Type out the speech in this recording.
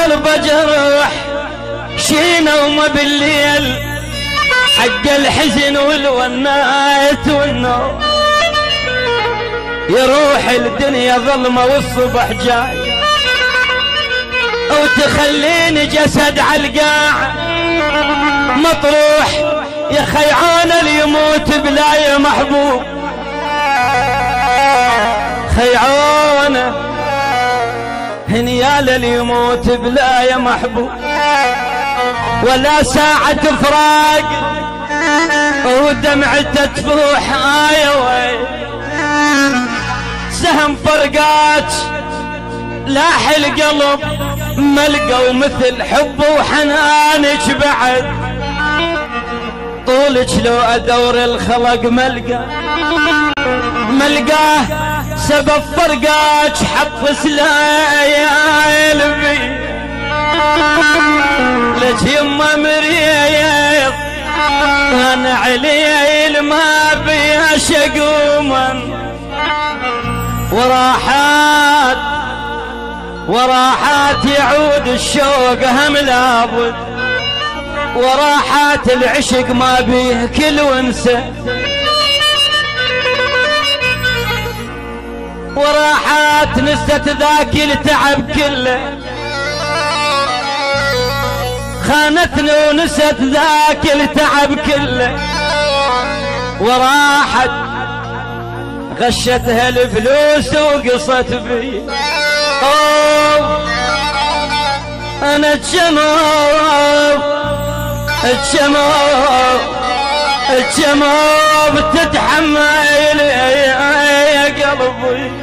قلبه جرح شينا وما بالليل حق الحزن والونات والنوم، يروح الدنيا ظلمة والصبح جاي وتخليني جسد عالقاع مطروح، يا خيعان اللي يموت بلا يا محبوب، خيعانه هنيال اللي يموت بلا يا محبوب، ولا ساعة فراق ودمعته تفوح وي سهم فرقات لاح القلب ملقى ومثل حب وحنانك بعد، طولك لو ادور الخلق ملقاه سبب فرقاك حط سلايل بي لك يما مريض انا عليل ما بيها شقوما، وراحات يعود الشوق هم لابد، وراحات العشق ما بيه كل ونسه، وراحات نست ذاك التعب كله، خانتني ونست ذاك التعب كله، وراحت غشتها الفلوس وقصت بي. انا الشموب تتحمل يا قلبي،